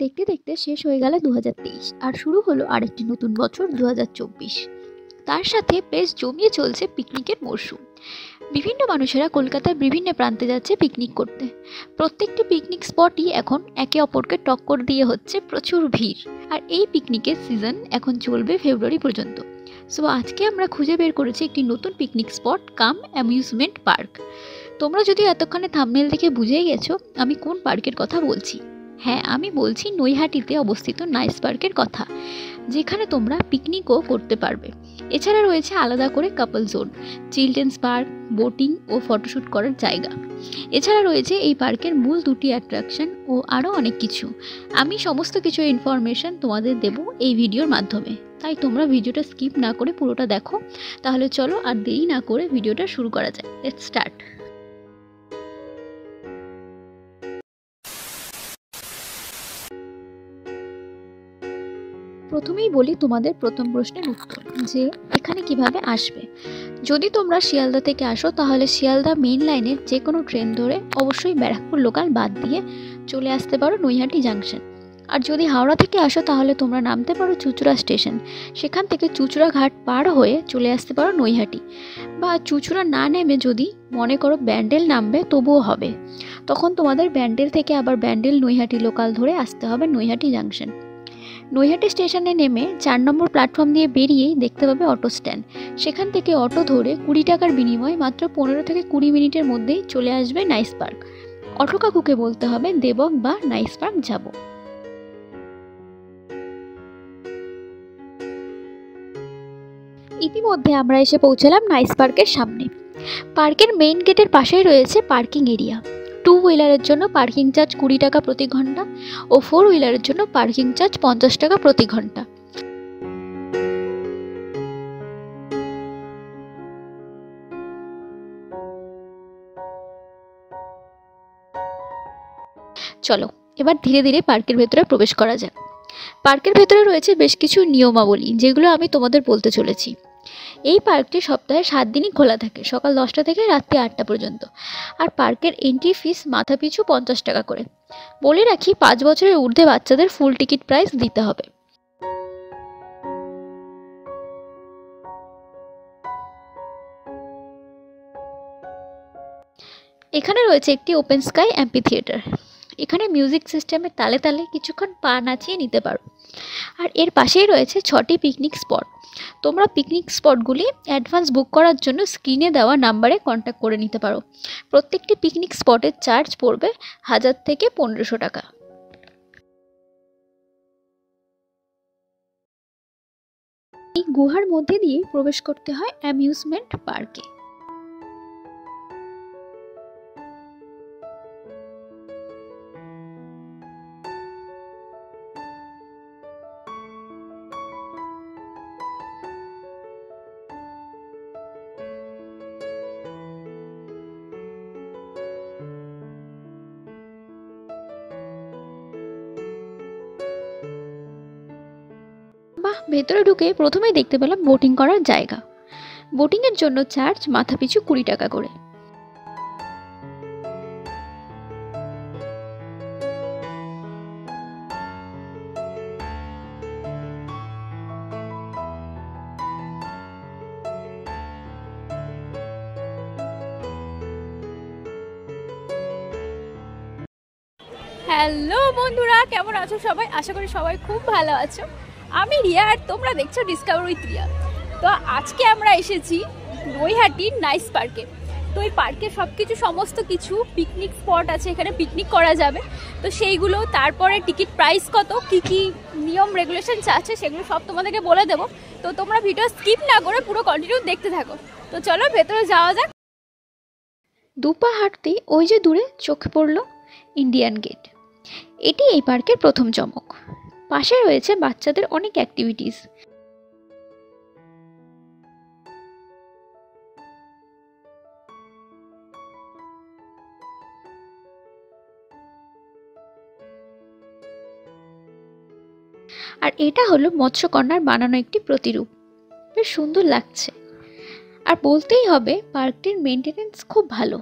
দেখতে দেখতে শেষ হয়ে গেল 2023 আর শুরু হলো আরেকটি নতুন বছর 2024। তার সাথে বেশ জমিয়ে চলছে পিকনিকের মরশুম। বিভিন্ন মানুষেরা কলকাতার বিভিন্ন প্রান্তে যাচ্ছে পিকনিক করতে। প্রত্যেকটি পিকনিক স্পটই এখন একে অপরকে টক্কর দিয়ে হচ্ছে প্রচুর ভিড়। আর এই পিকনিকের সিজন এখন চলবে ফেব্রুয়ারি পর্যন্ত। সো আজকে আমরা খুঁজে বের করেছি একটি নতুন পিকনিক স্পট কাম অ্যামিউজমেন্ট পার্ক। তোমরা যদি এতক্ষণে থাম্বনেল দেখে বুঝেই গেছো আমি কোন পার্কের কথা বলছি। হ্যাঁ, আমি বলছি নৈহাটিতে অবস্থিত নাইস পার্কের কথা, যেখানে তোমরা পিকনিকও করতে পারবে। এছাড়া রয়েছে আলাদা করে কাপল জোন, চিলড্রেন্স পার্ক, বোটিং ও ফটোশ্যুট করার জায়গা। এছাড়া রয়েছে এই পার্কের মূল দুটি অ্যাট্রাকশন ও আরও অনেক কিছু। আমি সমস্ত কিছু ইনফরমেশন তোমাদের দেব এই ভিডিওর মাধ্যমে, তাই তোমরা ভিডিওটা স্কিপ না করে পুরোটা দেখো। তাহলে চলো আর দেরি না করে ভিডিওটা শুরু করা যায়। Let's start. প্রথমেই বলি তোমাদের প্রথম প্রশ্নের উত্তর, যে এখানে কিভাবে আসবে। যদি তোমরা শিয়ালদা থেকে আসো তাহলে শিয়ালদা মেইন লাইনের যে কোনো ট্রেন ধরে অবশ্যই ব্যারাকপুর লোকাল বাদ দিয়ে চলে আসতে পারো নৈহাটি জাংশন। আর যদি হাওড়া থেকে আসো তাহলে তোমরা নামতে পারো চুঁচুড়া স্টেশন, সেখান থেকে চুঁচুড়া ঘাট পার হয়ে চলে আসতে পারো নৈহাটি। বা চুঁচুড়া না নেমে যদি মনে করো ব্যান্ডেল নামবে তবুও হবে, তখন তোমাদের ব্যান্ডেল থেকে আবার ব্যান্ডেল নৈহাটি লোকাল ধরে আসতে হবে নৈহাটি জাংশন। নৈহাটি স্টেশনে নেমে 4 নম্বর প্ল্যাটফর্ম দিয়ে বেরিয়েই দেখতে পাবে অটো স্ট্যান্ড। সেখান থেকে অটো ধরে 20 টাকার বিনিময়ে মাত্র 15 থেকে 20 মিনিটের মধ্যেই চলে আসবে নাইস পার্ক। অটো কাকুকে বলতে হবে দেবক বা নাইস পার্ক যাব। ইতিমধ্যে আমরা এসে পৌঁছালাম নাইস পার্কের সামনে। পার্কের মেইন গেটের পাশেই রয়েছে পার্কিং এরিয়া। 2 হুইলারের জন্য পার্কিং চার্জ 20 টাকা প্রতি ঘন্টা ও 4 হুইলারের জন্য পার্কিং চার্জ 50 টাকা প্রতি ঘন্টা। চলো এবার ধীরে ধীরে পার্কের ভেতরে প্রবেশ করা যাক। পার্কের ভেতরে রয়েছে বেশ কিছু নিয়মাবলী, যেগুলো আমি তোমাদের বলতে চলেছি। এই পার্কটি সপ্তাহে 7 দিনই খোলা থাকে, সকাল 10টা থেকে রাত্রি 8টা পর্যন্ত। আর পার্কের এন্ট্রি ফিস মাথাপিছু 50 টাকা করে। বলে রাখি 5 বছরের ঊর্ধ্বে বাচ্চাদের ফুল টিকিট প্রাইস দিতে হবে। এখানে রয়েছে একটি ওপেন স্কাই অ্যাম্পি থিয়েটার। এখানে মিউজিক সিস্টেমের তালে তালে কিছুক্ষণ পা নাচিয়ে নিতে পারো। আর এর পাশেই রয়েছে 6টি পিকনিক স্পট। তোমরা পিকনিক স্পটগুলি অ্যাডভান্স বুক করার জন্য স্ক্রিনে দেওয়া নাম্বারে কন্ট্যাক্ট করে নিতে পারো। প্রত্যেকটি পিকনিক স্পটের চার্জ পড়বে 1000 থেকে 1500 টাকা। এই গুহার মধ্যে দিয়ে প্রবেশ করতে হয় অ্যামিউজমেন্ট পার্কে। ভেতরে ঢুকে প্রথমেই দেখতে পেলাম বোটিং করার জায়গা। বোটিং এর জন্য চার্জ মাথাপিছু 20 টাকা করে। হ্যালো বন্ধুরা, কেমন আছো সবাই? আশা করি সবাই খুব ভালো আছো। আমি রিয়া আর তোমরা দেখছো ডিসকভার উইথ রিয়া। তো আজকে আমরা এসেছি নৈহাটির নাইস পার্কে। তো এই পার্কে সমস্ত কিছু পিকনিক স্পট আছে, এখানে পিকনিক করা যাবে। তো সেইগুলো, তারপরে টিকিট প্রাইস কত, কি কি নিয়ম রেগুলেশন আছে, সেগুলো সব তোমাদেরকে বলে দেবো। তো তোমরা ভিডিও স্কিপ না করে পুরো কন্টিনিউ দেখতে থাকো। তো চলো ভেতরে যাওয়া যাক। দুপা হাঁটতেই ওই যে দূরে চোখে পড়লো ইন্ডিয়ান গেট। এটি এই পার্কের প্রথম চমক। পাশে রয়েছে বাচ্চাদের অনেক অ্যাক্টিভিটিস। আর এটা হলো মৎস্যকন্যার বানানো একটি প্রতিরূপ। বেশ সুন্দর লাগছে। আর বলতেই হবে পার্কটির মেইনটেনেন্স খুব ভালো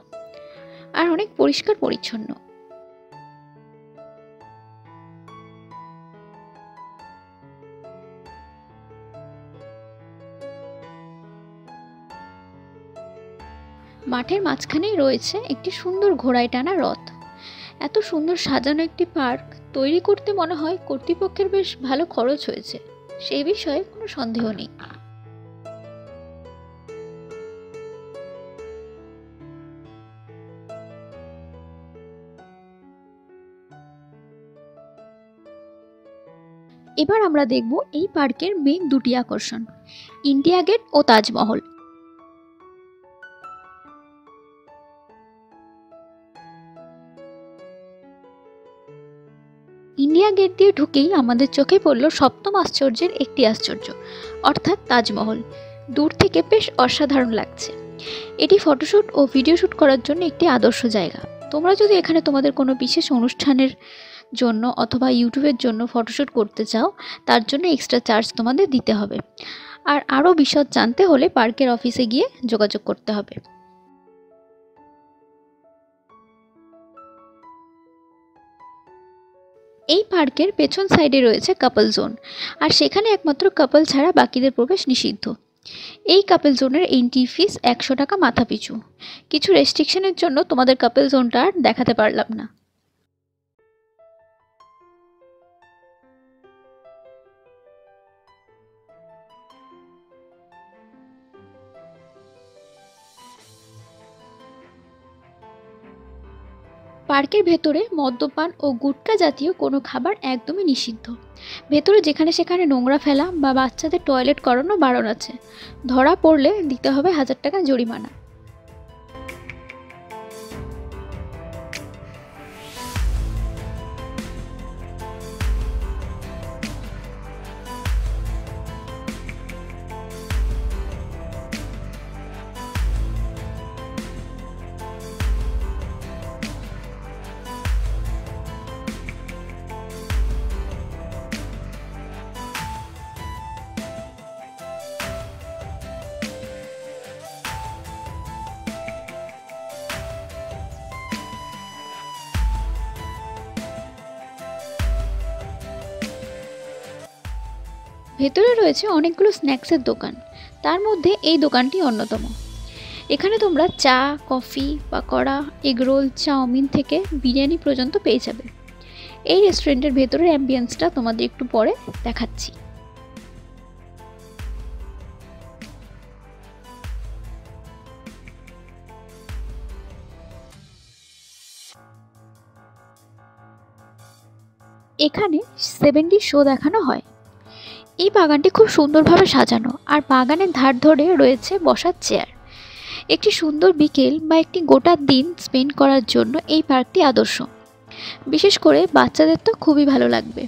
আর অনেক পরিষ্কার পরিচ্ছন্ন। আর এটা হলো মৎস্যকন্যার বানানো একটি প্রতিরূপ। বেশ সুন্দর লাগছে। আর বলতেই হবে পার্কটির মেইনটেনেন্স খুব ভালো আর অনেক পরিষ্কার পরিচ্ছন্ন। মাঠের মাঝখানেই রয়েছে একটি সুন্দর ঘোড়ায় টানা রথ। এত সুন্দর সাজানো একটি পার্ক তৈরি করতে মনে হয় কর্তৃপক্ষের বেশ ভালো খরচ হয়েছে, সেই বিষয়ে কোনো সন্দেহ নেই। এবার আমরা দেখব এই পার্কের মেইন দুটি আকর্ষণ, ইন্ডিয়া গেট ও তাজমহল। ইন্ডিয়া গেট দিয়ে ঢুকেই আমাদের চোখে পড়ল সপ্তম আশ্চর্যের একটি আশ্চর্য, অর্থাৎ তাজমহল। দূর থেকে বেশ অসাধারণ লাগছে। এটি ফটোশ্যুট ও ভিডিও শ্যুট করার জন্য একটি আদর্শ জায়গা। তোমরা যদি এখানে তোমাদের কোনো বিশেষ অনুষ্ঠানের জন্য অথবা ইউটিউবের জন্য ফটোশ্যুট করতে চাও, তার জন্য এক্সট্রা চার্জ তোমাদের দিতে হবে। আর আরও বিশদ জানতে হলে পার্কের অফিসে গিয়ে যোগাযোগ করতে হবে। এই পার্কের পেছন সাইডে রয়েছে কাপল জোন, আর সেখানে একমাত্র কাপল ছাড়া বাকিদের প্রবেশ নিষিদ্ধ। এই কাপল জোনের এন্ট্রি ফিস 100 টাকা মাথা পিছু। কিছু রেস্ট্রিকশনের জন্য তোমাদের কাপল জোনটা আর দেখাতে পারলাম না। পার্কের ভেতরে মদ্যপান ও গুটকা জাতীয় কোনো খাবার একদমই নিষিদ্ধ। ভেতরে যেখানে সেখানে নোংরা ফেলা বা বাচ্চাদের টয়লেট করানো বারণ আছে। ধরা পড়লে দিতে হবে 1000 টাকা জরিমানা। ভেতরে রয়েছে অনেকগুলো স্ন্যাক্সের দোকান, তার মধ্যে এই দোকানটি অন্যতম। এখানে তোমরা চা, কফি, পাকোড়া, এগরোল, চাউমিন থেকে বিরিয়ানি পর্যন্ত পেয়ে যাবে। এই রেস্টুরেন্টের ভেতরের অ্যাম্বিয়েন্সটা তোমাদের একটু পরে দেখাচ্ছি। এখানে 70 শো দেখানো হয়। এই বাগানটি খুব সুন্দরভাবে সাজানো, আর বাগানের ধার ধরে রয়েছে বসার চেয়ার। একটি সুন্দর বিকেল বা একটি গোটা দিন স্পেন্ড করার জন্য এই পার্কটি আদর্শ। বিশেষ করে বাচ্চাদের তো খুবই ভালো লাগবে।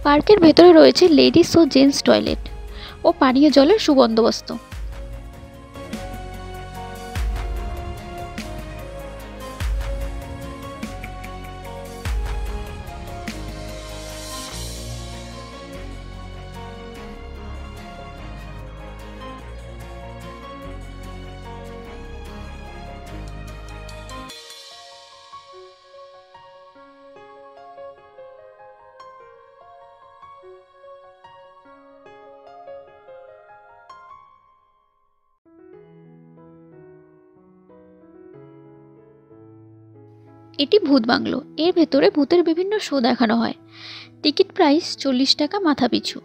পার্কের ভেতরে রয়েছে লেডিস ও জেন্টস টয়লেট ও পানীয় জলের সুবন্দোবস্ত। এটি ভূত বাংলো। এর ভেতরে ভূতের বিভিন্ন শো দেখানো হয়। টিকিট প্রাইস 40 টাকা মাথা পিছু।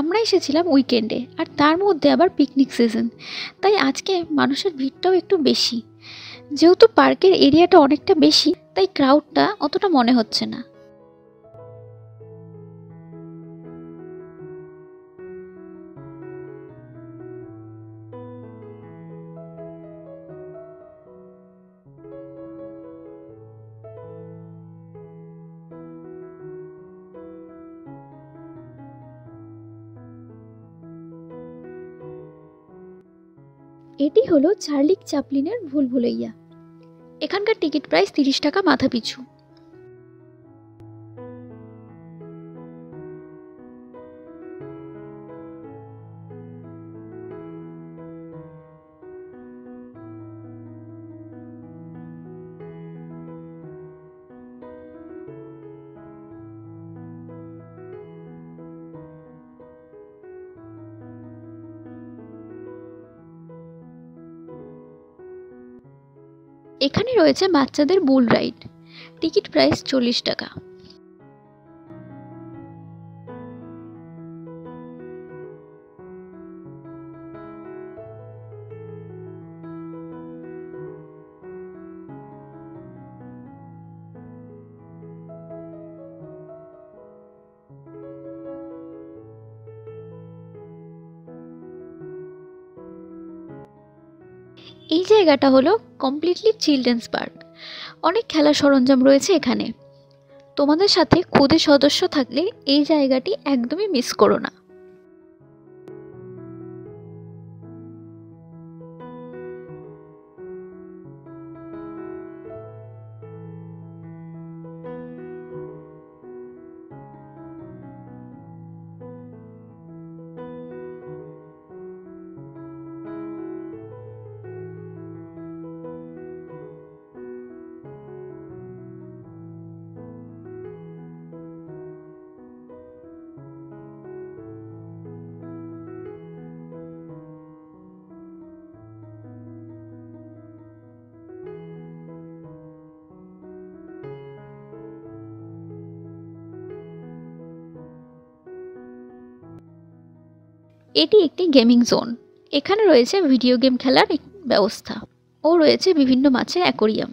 আমরা এসেছিলাম উইকেন্ডে, আর তার মধ্যে আবার পিকনিক সিজন, তাই আজকে মানুষের ভিড়টাও একটু বেশি। যেহেতু পার্কের এরিয়াটা অনেকটা বেশি, তাই ক্রাউডটা অতটা মনে হচ্ছে না। এটি হলো চার্লি চ্যাপলিনের ভুলভুলাইয়া। এখানকার টিকিট প্রাইস 30 টাকা মাথা পিছু। এখানে রয়েছে বাচ্চাদের বুল রাইড, টিকিট প্রাইস 40 টাকা। এই জায়গাটা হলো কমপ্লিটলি চিলড্রেন্স পার্ক। অনেক খেলার সরঞ্জাম রয়েছে এখানে। তোমাদের সাথে খুদে সদস্য থাকলে এই জায়গাটি একদমই মিস করো না। এটি একটি গেমিং জোন। এখানে রয়েছে ভিডিও গেম খেলার ব্যবস্থা ও রয়েছে বিভিন্ন মাছের অ্যাকোরিয়াম।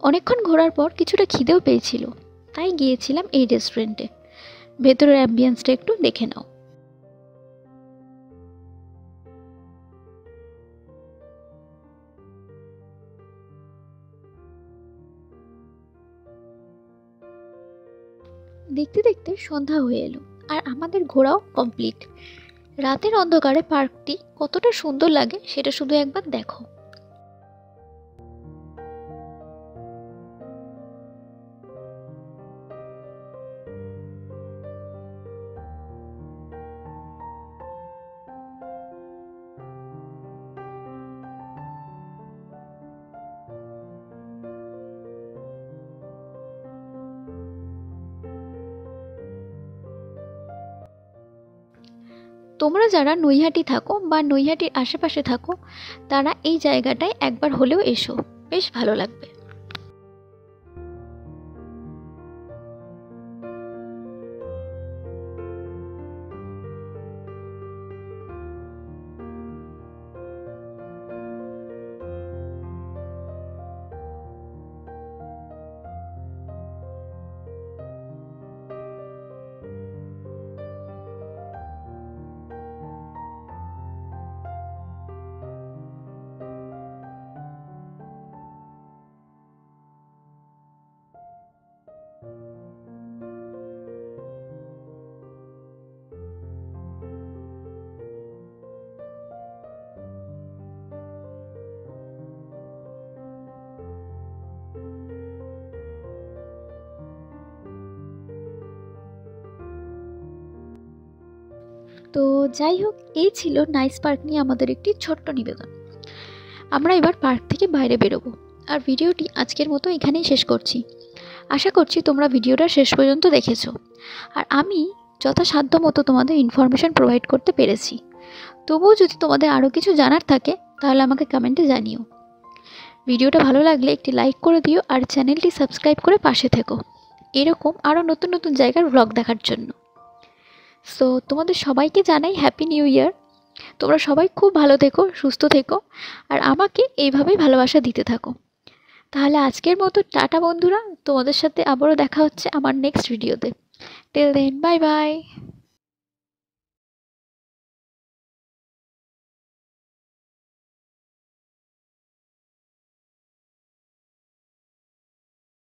অনেকক্ষণ ঘোরার পর কিছুটা খিদেও পেয়েছিল, তাই গিয়েছিলাম এই রেস্টুরেন্টে। ভেতরের অ্যাম্বিয়েন্সটা একটু দেখে নাও। দেখতে দেখতে সন্ধ্যা হয়ে এলো আর আমাদের ঘোরাও কমপ্লিট। রাতের অন্ধকারে পার্কটি কতটা সুন্দর লাগে সেটা শুধু একবার দেখো। তোমরা যারা নৈহাটি থাকো বা নৈহাটির আশেপাশে থাকো তারা এই জায়গাটায় একবার হলেও এসো, বেশ ভালো লাগবে। তো যাই হোক, এই ছিল নাইস পার্ক নিয়ে আমাদের একটি ছোট্ট নিবেদন। আমরা এবার পার্ক থেকে বাইরে বেরোবো আর ভিডিওটি আজকের মতো এখানেই শেষ করছি। আশা করছি তোমরা ভিডিওটা শেষ পর্যন্ত দেখেছো আর আমি যথাসাধ্য মতো তোমাদের ইনফরমেশন প্রোভাইড করতে পেরেছি। তবুও যদি তোমাদের আরও কিছু জানার থাকে তাহলে আমাকে কমেন্টে জানিও। ভিডিওটা ভালো লাগলে একটি লাইক করে দিও আর চ্যানেলটি সাবস্ক্রাইব করে পাশে থেকো এরকম আরও নতুন নতুন জায়গার ব্লগ দেখার জন্য। সো তোমাদের সবাইকে জানাই হ্যাপি নিউ ইয়ার। তোমরা সবাই খুব ভালো থেকো, সুস্থ থেকো, আর আমাকে এইভাবেই ভালোবাসা দিতে থাকো। তাহলে আজকের মতো টাটা বন্ধুরা, তোমাদের সাথে আবারও দেখা হচ্ছে আমার নেক্সট ভিডিওতে। Till then, bye by.